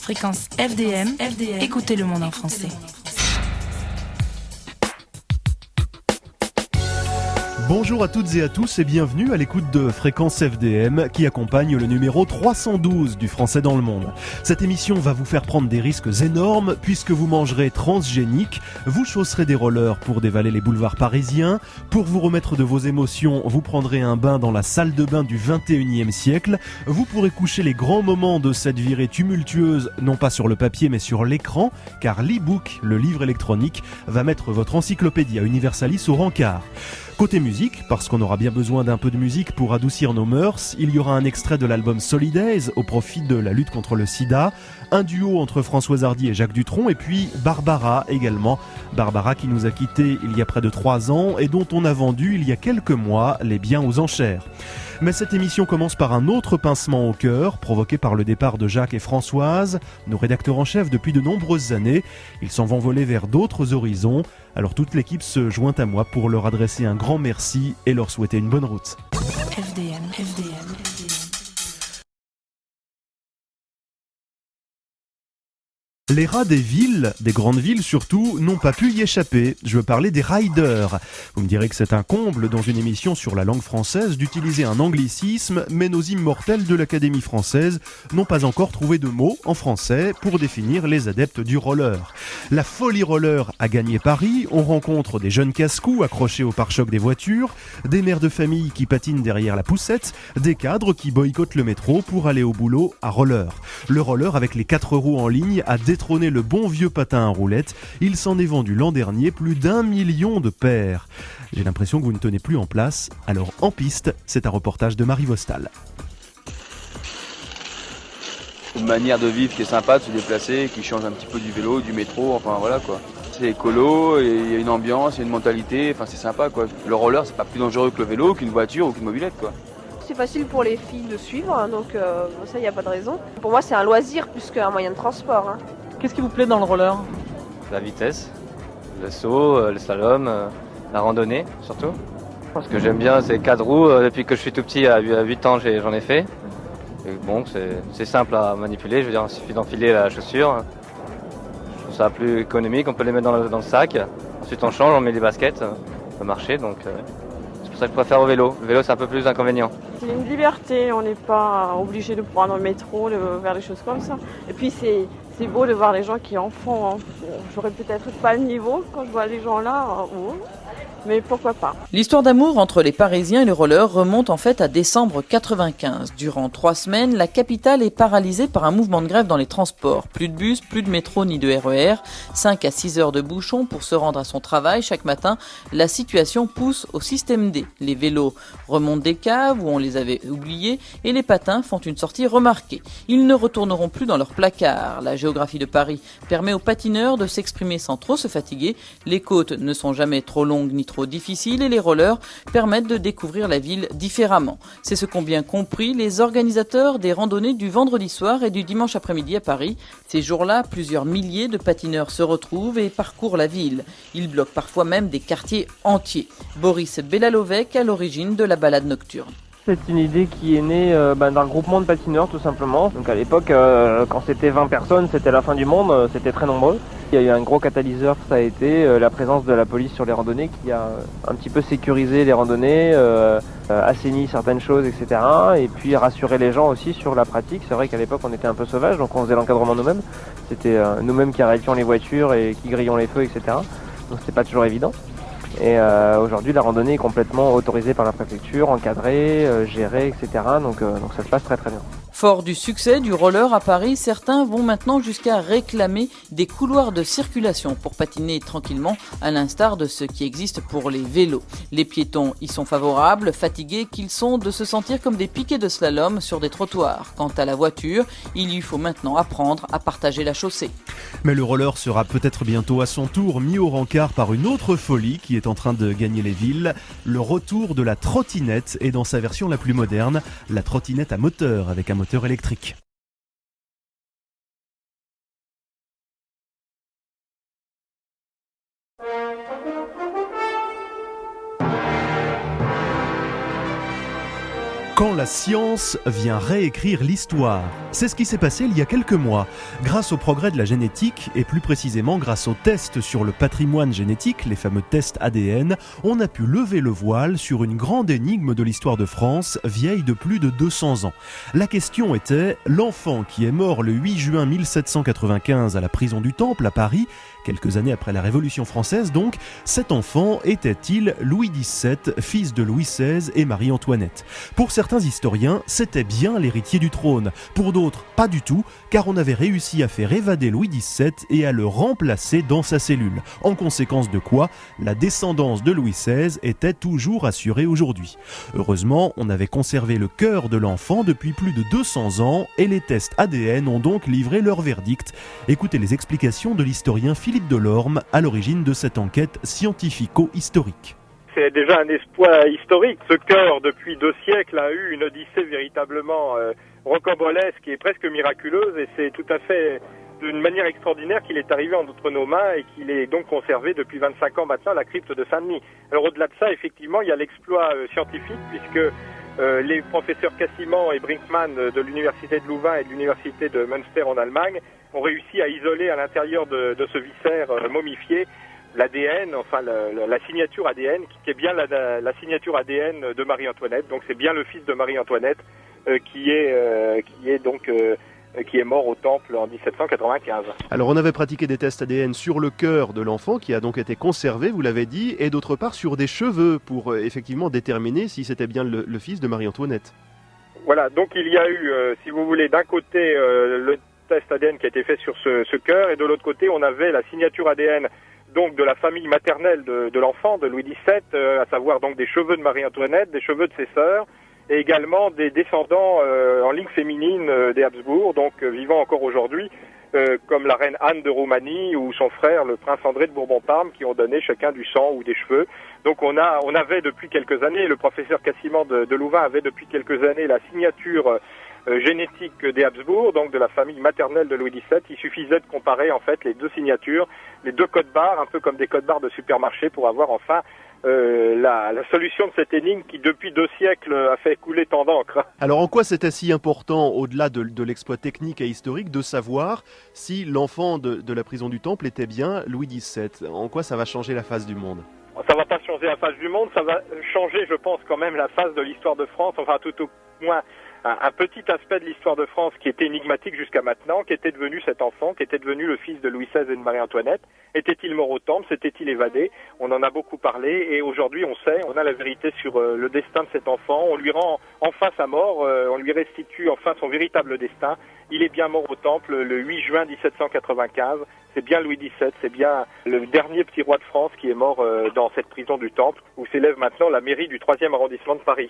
Fréquence FDM, écoutez le monde en français. Bonjour à toutes et à tous et bienvenue à l'écoute de Fréquence FDM qui accompagne le numéro 312 du français dans le monde. Cette émission va vous faire prendre des risques énormes puisque vous mangerez transgénique, vous chausserez des rollers pour dévaler les boulevards parisiens, pour vous remettre de vos émotions, vous prendrez un bain dans la salle de bain du 21e siècle, vous pourrez coucher les grands moments de cette virée tumultueuse, non pas sur le papier mais sur l'écran, car l'e-book, le livre électronique, va mettre votre Encyclopédia Universalis au rencard. Côté musique, parce qu'on aura bien besoin d'un peu de musique pour adoucir nos mœurs, il y aura un extrait de l'album Solidays au profit de la lutte contre le sida, un duo entre Françoise Hardy et Jacques Dutronc, et puis Barbara également. Barbara qui nous a quittés il y a près de 3 ans et dont on a vendu il y a quelques mois les biens aux enchères. Mais cette émission commence par un autre pincement au cœur, provoqué par le départ de Jacques et Françoise, nos rédacteurs en chef depuis de nombreuses années. Ils s'en vont voler vers d'autres horizons. Alors toute l'équipe se joint à moi pour leur adresser un grand merci et leur souhaiter une bonne route. FDM. Les rats des villes, des grandes villes surtout, n'ont pas pu y échapper. Je veux parler des riders. Vous me direz que c'est un comble dans une émission sur la langue française d'utiliser un anglicisme, mais nos immortels de l'Académie française n'ont pas encore trouvé de mots en français pour définir les adeptes du roller. La folie roller a gagné Paris, on rencontre des jeunes casse-cous accrochés au pare-choc des voitures, des mères de famille qui patinent derrière la poussette, des cadres qui boycottent le métro pour aller au boulot à roller. Le roller avec les 4 roues en ligne a détrôné le bon vieux patin à roulettes. Il s'en est vendu l'an dernier plus d'1 million de paires. J'ai l'impression que vous ne tenez plus en place. Alors en piste, c'est un reportage de Marie Vostal. Une manière de vivre qui est sympa, de se déplacer, qui change un petit peu du vélo, du métro, enfin voilà quoi. C'est écolo, et il y a une ambiance, il y a une mentalité, enfin c'est sympa quoi. Le roller c'est pas plus dangereux que le vélo, qu'une voiture ou qu'une mobilette quoi. C'est facile pour les filles de suivre, donc ça, il n'y a pas de raison. Pour moi, c'est un loisir plus qu'un moyen de transport. Qu'est-ce qui vous plaît dans le roller ? La vitesse, le saut, le slalom, la randonnée surtout. Ce que j'aime bien, c'est 4 roues. Depuis que je suis tout petit, à 8 ans, j'en ai fait. Et bon, c'est simple à manipuler. Je veux dire, il suffit d'enfiler la chaussure. Je trouve ça plus économique. On peut les mettre dans le sac. Ensuite, on change, on met les baskets. Ça peut marcher, donc... C'est pour ça que je préfère au vélo. Le vélo, c'est un peu plus inconvénient. C'est une liberté, on n'est pas obligé de prendre le métro, de faire des choses comme ça. Et puis c'est beau de voir les gens qui en font. Hein. J'aurais peut-être pas le niveau quand je vois les gens là, mais pourquoi pas. L'histoire d'amour entre les Parisiens et le roller remonte en fait à décembre 95. Durant 3 semaines, la capitale est paralysée par un mouvement de grève dans les transports. Plus de bus, plus de métro ni de RER, 5 à 6 heures de bouchon pour se rendre à son travail chaque matin. La situation pousse au système D. Les vélos remontent des caves où on les avait oubliés et les patins font une sortie remarquée. Ils ne retourneront plus dans leur placard. La géographie de Paris permet aux patineurs de s'exprimer sans trop se fatiguer. Les côtes ne sont jamais trop longues ni trop difficiles et les rollers permettent de découvrir la ville différemment. C'est ce qu'ont bien compris les organisateurs des randonnées du vendredi soir et du dimanche après-midi à Paris. Ces jours-là, plusieurs milliers de patineurs se retrouvent et parcourent la ville. Ils bloquent parfois même des quartiers entiers. Boris Belalovec à l'origine de la balade nocturne. C'est une idée qui est née d'un groupement de patineurs tout simplement. Donc à l'époque, quand c'était 20 personnes, c'était la fin du monde, c'était très nombreux. Il y a eu un gros catalyseur, ça a été la présence de la police sur les randonnées qui a un petit peu sécurisé les randonnées, assaini certaines choses, etc. Et puis rassuré les gens aussi sur la pratique. C'est vrai qu'à l'époque on était un peu sauvages, donc on faisait l'encadrement nous-mêmes. C'était nous-mêmes qui arrêtions les voitures et qui grillions les feux, etc. Donc c'était pas toujours évident. Et aujourd'hui, la randonnée est complètement autorisée par la préfecture, encadrée, gérée, etc. Donc ça se passe très très bien. Fort du succès du roller à Paris, certains vont maintenant jusqu'à réclamer des couloirs de circulation pour patiner tranquillement, à l'instar de ce qui existe pour les vélos. Les piétons y sont favorables, fatigués qu'ils sont de se sentir comme des piquets de slalom sur des trottoirs. Quant à la voiture, il lui faut maintenant apprendre à partager la chaussée. Mais le roller sera peut-être bientôt à son tour mis au rencard par une autre folie qui est en train de gagner les villes, le retour de la trottinette et dans sa version la plus moderne, la trottinette à moteur avec un moteur électrique. Quand la science vient réécrire l'histoire. C'est ce qui s'est passé il y a quelques mois. Grâce au progrès de la génétique, et plus précisément grâce aux tests sur le patrimoine génétique, les fameux tests ADN, on a pu lever le voile sur une grande énigme de l'histoire de France, vieille de plus de 200 ans. La question était, l'enfant qui est mort le 8 juin 1795 à la prison du Temple à Paris, quelques années après la Révolution française donc, cet enfant était-il Louis XVII, fils de Louis XVI et Marie-Antoinette? Pour certains historiens, c'était bien l'héritier du trône. Pour d'autres, pas du tout, car on avait réussi à faire évader Louis XVII et à le remplacer dans sa cellule. En conséquence de quoi, la descendance de Louis XVI était toujours assurée aujourd'hui. Heureusement, on avait conservé le cœur de l'enfant depuis plus de 200 ans et les tests ADN ont donc livré leur verdict. Écoutez les explications de l'historien Philippe Delorme à l'origine de cette enquête scientifico-historique. C'est déjà un exploit historique. Ce cœur, depuis 2 siècles, a eu une odyssée véritablement rocambolesque et presque miraculeuse, et c'est tout à fait d'une manière extraordinaire qu'il est arrivé entre nos mains et qu'il est donc conservé depuis 25 ans maintenant à la crypte de Saint-Denis. Alors au-delà de ça, effectivement, il y a l'exploit scientifique, puisque les professeurs Cassiman et Brinkmann de l'université de Louvain et de l'université de Münster en Allemagne ont réussi à isoler à l'intérieur de ce viscère momifié l'ADN, enfin la signature ADN, qui est bien la signature ADN de Marie-Antoinette. Donc c'est bien le fils de Marie-Antoinette qui est mort au Temple en 1795. Alors on avait pratiqué des tests ADN sur le cœur de l'enfant qui a donc été conservé, vous l'avez dit, et d'autre part sur des cheveux pour effectivement déterminer si c'était bien le fils de Marie-Antoinette. Voilà, donc il y a eu, si vous voulez, d'un côté le test ADN qui a été fait sur ce cœur, et de l'autre côté on avait la signature ADN donc de la famille maternelle de l'enfant, de Louis XVII, à savoir donc des cheveux de Marie-Antoinette, des cheveux de ses sœurs, et également des descendants en ligne féminine des Habsbourg, donc vivant encore aujourd'hui, comme la reine Anne de Roumanie ou son frère le prince André de Bourbon-Parme, qui ont donné chacun du sang ou des cheveux. Donc on avait depuis quelques années, le professeur Cassiman de Louvain avait depuis quelques années la signature génétique des Habsbourg, donc de la famille maternelle de Louis XVII. Il suffisait de comparer en fait les 2 signatures, les 2 codes barres, un peu comme des codes barres de supermarché, pour avoir enfin la solution de cette énigme qui depuis 2 siècles a fait couler tant d'encre. Alors en quoi c'était si important, au-delà de l'exploit technique et historique, de savoir si l'enfant de la prison du Temple était bien Louis XVII? En quoi ça va changer la face du monde? Ça va pas changer la face du monde, ça va changer, je pense, quand même la face de l'histoire de France, enfin tout au moins un petit aspect de l'histoire de France qui était énigmatique jusqu'à maintenant. Qu'était devenu cet enfant, qui était devenu le fils de Louis XVI et de Marie-Antoinette? Était-il mort au Temple? S'était-il évadé? On en a beaucoup parlé, et aujourd'hui on sait, on a la vérité sur le destin de cet enfant. On lui rend enfin sa mort, on lui restitue enfin son véritable destin. Il est bien mort au Temple le 8 juin 1795. C'est bien Louis XVII, c'est bien le dernier petit roi de France qui est mort dans cette prison du Temple, où s'élève maintenant la mairie du 3e arrondissement de Paris.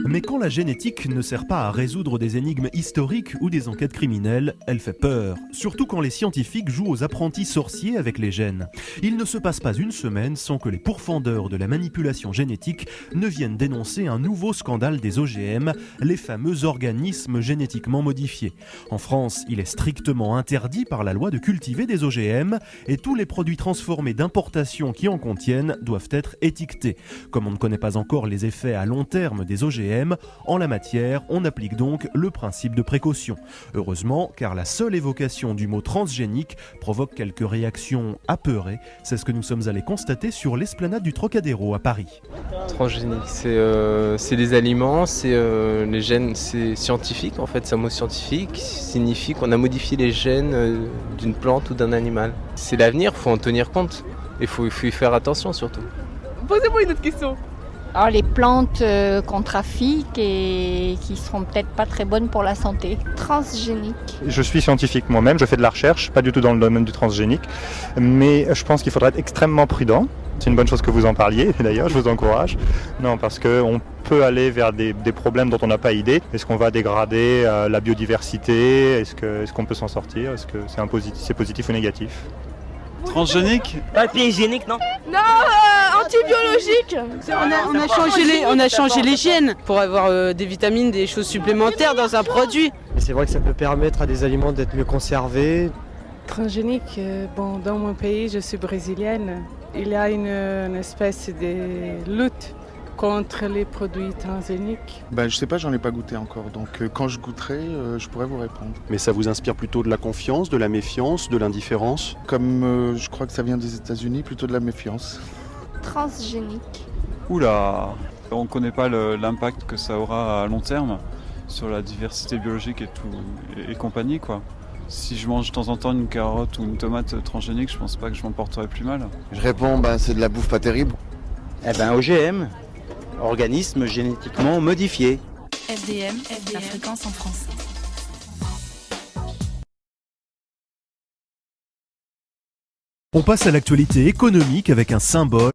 Mais quand la génétique ne sert pas à résoudre des énigmes historiques ou des enquêtes criminelles, elle fait peur. Surtout quand les scientifiques jouent aux apprentis sorciers avec les gènes. Il ne se passe pas une semaine sans que les pourfendeurs de la manipulation génétique ne viennent dénoncer un nouveau scandale des OGM, les fameux organismes génétiquement modifiés. En France, il est strictement interdit par la loi de cultiver des OGM, et tous les produits transformés d'importation qui en contiennent doivent être étiquetés. Comme on ne connaît pas encore les effets à long terme des OGM, en la matière, on applique donc le principe de précaution. Heureusement, car la seule évocation du mot transgénique provoque quelques réactions apeurées. C'est ce que nous sommes allés constater sur l'esplanade du Trocadéro à Paris. Transgénique, c'est des aliments, les gènes, c'est scientifique en fait, c'est un mot scientifique qui signifie qu'on a modifié les gènes d'une plante ou d'un animal. C'est l'avenir, il faut en tenir compte, il faut y faire attention surtout. Posez-moi une autre question. Alors les plantes qu'on trafique et qui seront peut-être pas très bonnes pour la santé. Transgénique. Je suis scientifique moi-même, je fais de la recherche, pas du tout dans le domaine du transgénique, mais je pense qu'il faudra être extrêmement prudent. C'est une bonne chose que vous en parliez, d'ailleurs, je vous encourage. Non, parce qu'on peut aller vers des problèmes dont on n'a pas idée. Est-ce qu'on va dégrader la biodiversité? Est-ce qu'on peut s'en sortir? Est-ce que c'est positif ou négatif? Transgénique? Papier hygiénique, non? Non, antibiologique. On a changé les gènes pour avoir des vitamines, des choses supplémentaires dans un produit. C'est vrai que ça peut permettre à des aliments d'être mieux conservés, Transgénique, bon, dans mon pays, je suis brésilienne. Il y a une espèce de lutte contre les produits transgéniques. Je sais pas, j'en ai pas goûté encore, donc quand je goûterai, je pourrais vous répondre. Mais ça vous inspire plutôt de la confiance, de la méfiance, de l'indifférence? Comme je crois que ça vient des États-Unis, plutôt de la méfiance. Transgénique. Oula, on ne connaît pas l'impact que ça aura à long terme sur la diversité biologique et tout et compagnie, quoi. Si je mange de temps en temps une carotte ou une tomate transgénique, je pense pas que je m'en porterai plus mal. Je réponds, c'est de la bouffe pas terrible. OGM, organisme génétiquement modifié. FDM, la fréquence en français. On passe à l'actualité économique avec un symbole.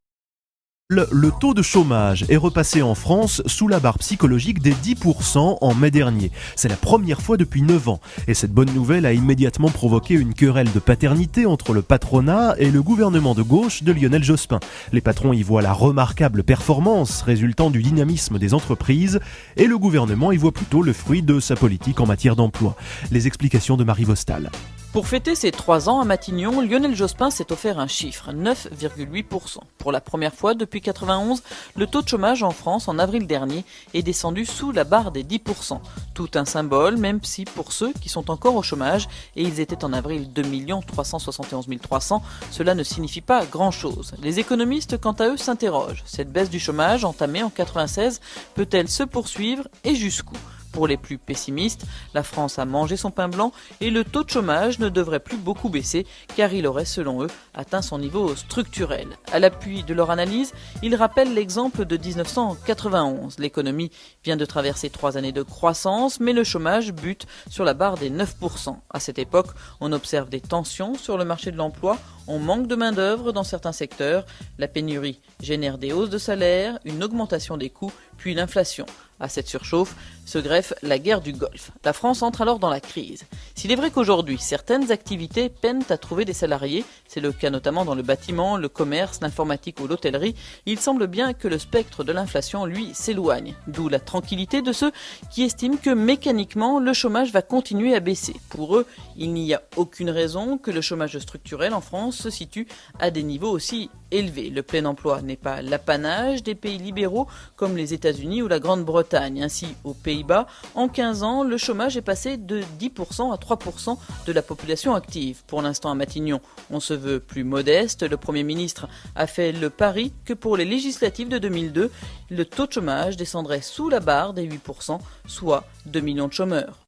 Le taux de chômage est repassé en France sous la barre psychologique des 10% en mai dernier. C'est la première fois depuis 9 ans. Et cette bonne nouvelle a immédiatement provoqué une querelle de paternité entre le patronat et le gouvernement de gauche de Lionel Jospin. Les patrons y voient la remarquable performance résultant du dynamisme des entreprises et le gouvernement y voit plutôt le fruit de sa politique en matière d'emploi. Les explications de Marie Vostal. Pour fêter ses 3 ans à Matignon, Lionel Jospin s'est offert un chiffre, 9,8%. Pour la première fois depuis 1991, le taux de chômage en France en avril dernier est descendu sous la barre des 10%. Tout un symbole, même si pour ceux qui sont encore au chômage, et ils étaient en avril 2 371 300, cela ne signifie pas grand-chose. Les économistes, quant à eux, s'interrogent. Cette baisse du chômage, entamée en 1996, peut-elle se poursuivre et jusqu'où ? Pour les plus pessimistes, la France a mangé son pain blanc et le taux de chômage ne devrait plus beaucoup baisser car il aurait, selon eux, atteint son niveau structurel. À l'appui de leur analyse, ils rappellent l'exemple de 1991. L'économie vient de traverser 3 années de croissance, mais le chômage bute sur la barre des 9%. À cette époque, on observe des tensions sur le marché de l'emploi, on manque de main-d'œuvre dans certains secteurs, la pénurie génère des hausses de salaire, une augmentation des coûts, puis l'inflation. À cette surchauffe se greffe la guerre du Golfe. La France entre alors dans la crise. S'il est vrai qu'aujourd'hui, certaines activités peinent à trouver des salariés, c'est le cas notamment dans le bâtiment, le commerce, l'informatique ou l'hôtellerie, il semble bien que le spectre de l'inflation, lui, s'éloigne. D'où la tranquillité de ceux qui estiment que mécaniquement, le chômage va continuer à baisser. Pour eux, il n'y a aucune raison que le chômage structurel en France se situe à des niveaux aussi élevés. Le plein emploi n'est pas l'apanage des pays libéraux comme les États-Unis ou la Grande-Bretagne. Ainsi, aux Pays-Bas, en 15 ans, le chômage est passé de 10% à 3% de la population active. Pour l'instant, à Matignon, on se veut plus modeste. Le Premier ministre a fait le pari que pour les législatives de 2002, le taux de chômage descendrait sous la barre des 8%, soit 2 millions de chômeurs.